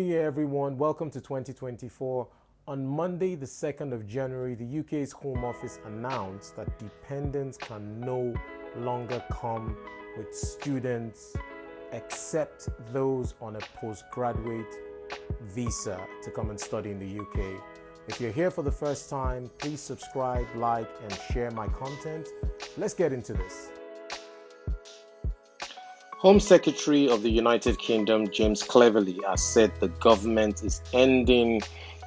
Hey everyone, welcome to 2024. On Monday, the 2nd of January, the UK's Home Office announced that dependents can no longer come with students except those on a postgraduate visa to come and study in the UK. If you're here for the first time, please subscribe, like, and share my content. Let's get into this. Home Secretary of the United Kingdom, James Cleverly, has said the government is ending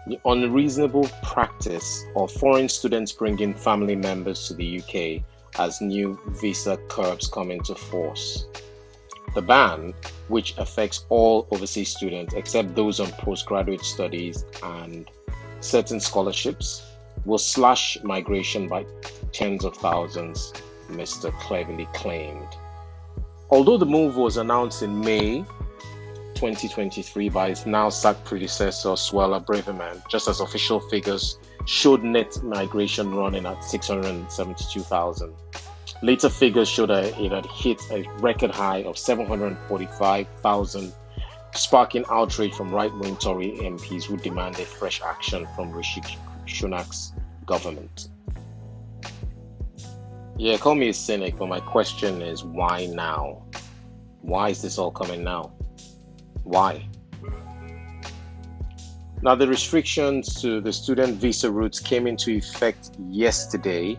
the unreasonable practice of foreign students bringing family members to the UK as new visa curbs come into force. The ban, which affects all overseas students except those on postgraduate studies and certain scholarships, will slash migration by tens of thousands, Mr. Cleverly claimed. Although the move was announced in May 2023 by its now sacked predecessor, Suella Braverman, just as official figures showed net migration running at 672,000. Later figures showed that it had hit a record high of 745,000, sparking outrage from right-wing Tory MPs who demanded fresh action from Rishi Sunak's government. Yeah, call me a cynic, but my question is why now? Why is this all coming now? Why? Now, the restrictions to the student visa routes came into effect yesterday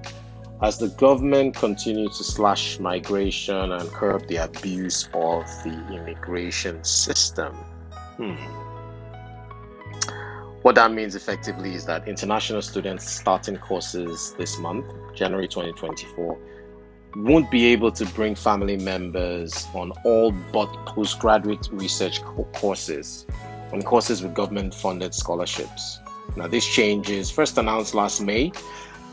as the government continued to slash migration and curb the abuse of the immigration system. What that means effectively is that international students starting courses this month, January 2024, won't be able to bring family members on all but postgraduate research courses, on courses with government-funded scholarships. Now, this change is first announced last May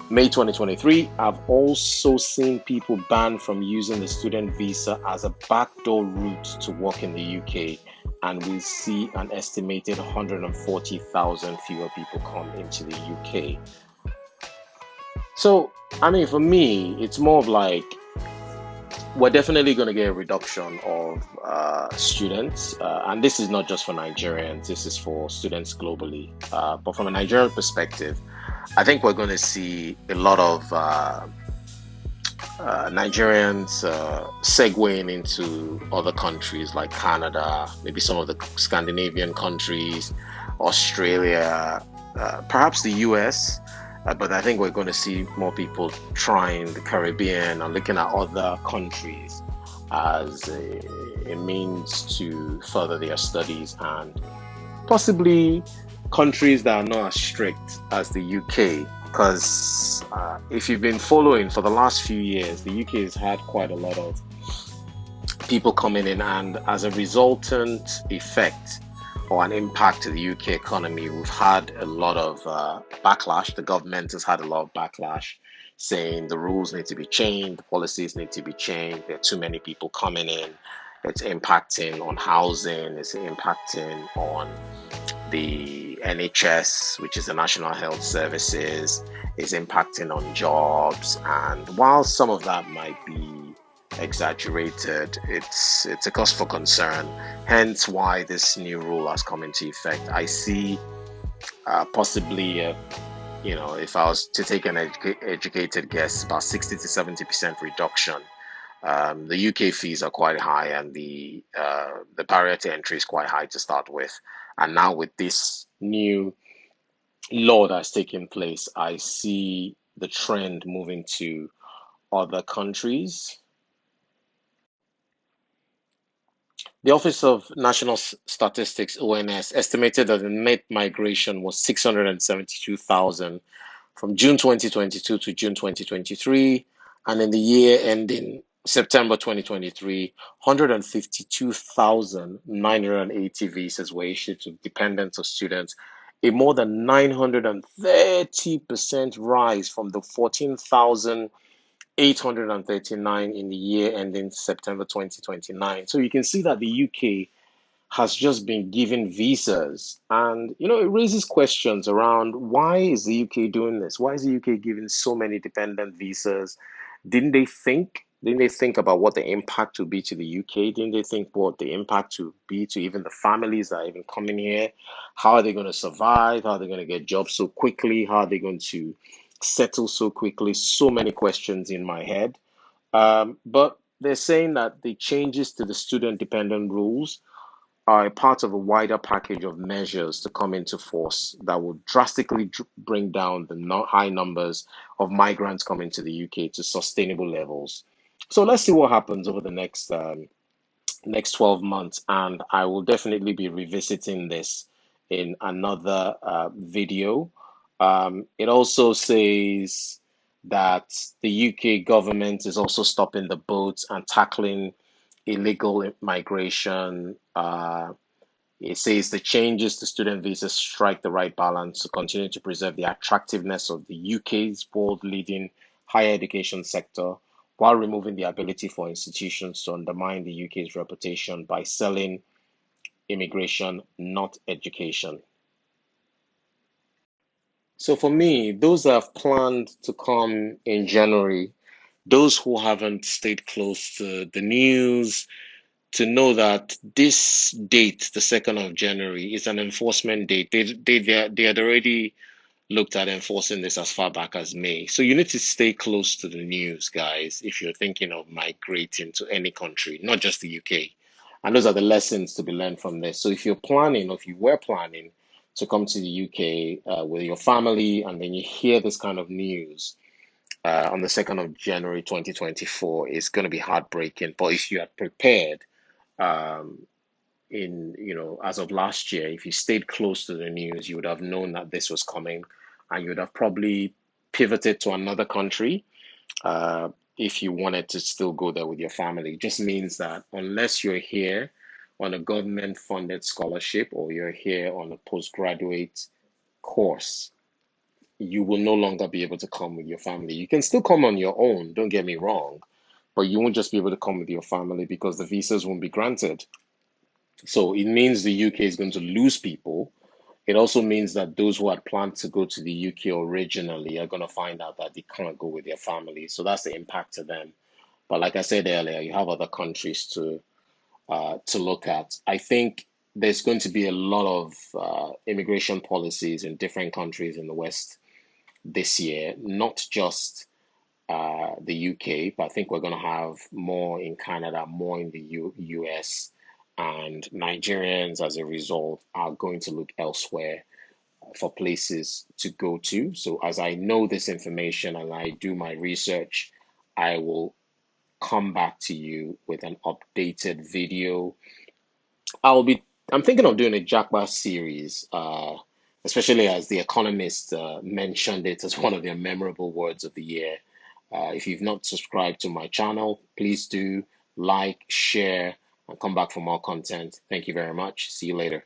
2023. I've also seen people banned from using the student visa as a backdoor route to work in the UK, and we'll see an estimated 140,000 fewer people come into the UK. So, for me, it's more of like we're definitely going to get a reduction of students, and this is not just for Nigerians, this is for students globally. But from a Nigerian perspective, I think we're going to see a lot of Nigerians segueing into other countries like Canada, maybe some of the Scandinavian countries, Australia, perhaps the US. But I think we're going to see more people trying the Caribbean and looking at other countries as a means to further their studies, and possibly countries that are not as strict as the UK. Because if you've been following for the last few years, the UK has had quite a lot of people coming in, and as a resultant effect or an impact to the UK economy, we've had a lot of backlash. The government has had a lot of backlash saying the rules need to be changed, the policies need to be changed. There are too many people coming in. It's impacting on housing, it's impacting on the NHS, which is the National Health Services, is impacting on jobs. And while some of that might be exaggerated, it's a cause for concern. Hence why this new rule has come into effect. I see possibly, if I was to take an educated guess, about 60 to 70% reduction. The UK fees are quite high, and the barrier to entry is quite high to start with. And now with this new law that's taking place, I see the trend moving to other countries. The Office of National Statistics, ONS, estimated that the net migration was 672,000 from June 2022 to June 2023, and in the year ending September 2023, 152,980 visas were issued to dependents of students, a more than 930% rise from the 14,839 in the year ending September 2029. So you can see that the UK has just been given visas. And, it raises questions around why is the UK doing this? Why is the UK giving so many dependent visas? Didn't they think Didn't they think about what the impact would be to the UK? Didn't they think what the impact would be to even the families that are even coming here? How are they going to survive? How are they going to get jobs so quickly? How are they going to settle so quickly? So many questions in my head. But they're saying that the changes to the student dependent rules are a part of a wider package of measures to come into force that will drastically bring down the high numbers of migrants coming to the UK to sustainable levels. So let's see what happens over the next 12 months, and I will definitely be revisiting this in another video. It also says that the UK government is also stopping the boats and tackling illegal migration. It says the changes to student visas strike the right balance to continue to preserve the attractiveness of the UK's world leading higher education sector while removing the ability for institutions to undermine the UK's reputation by selling immigration, not education. So for me, those that have planned to come in January, those who haven't stayed close to the news, to know that this date, the 2nd of January, is an enforcement date. They had already looked at enforcing this as far back as May. So you need to stay close to the news, guys, if you're thinking of migrating to any country, not just the UK. And those are the lessons to be learned from this. So if you're planning, or if you were planning to come to the UK with your family, and then you hear this kind of news on the 2nd of January 2024, it's going to be heartbreaking. But if you are prepared, um, as of last year, if you stayed close to the news, you would have known that this was coming, and you would have probably pivoted to another country uh, if you wanted to still go there with your family. It just means that unless you're here on a government funded scholarship or you're here on a postgraduate course, you will no longer be able to come with your family. You can still come on your own, don't get me wrong, but you won't just be able to come with your family because the visas won't be granted. So it means the UK is going to lose people. It also means that those who had planned to go to the UK originally are going to find out that they can't go with their family. So that's the impact to them. But like I said earlier, you have other countries to look at. I think there's going to be a lot of immigration policies in different countries in the West this year, not just the UK, but I think we're going to have more in Canada, more in the US, and Nigerians, as a result, are going to look elsewhere for places to go to. So, as I know this information and I do my research, I will come back to you with an updated video. I'll be I'm thinking of doing a Jackpot series, especially as The Economist mentioned it as one of their memorable words of the year. If you've not subscribed to my channel, please do like, share, and come back for more content. Thank you very much. See you later.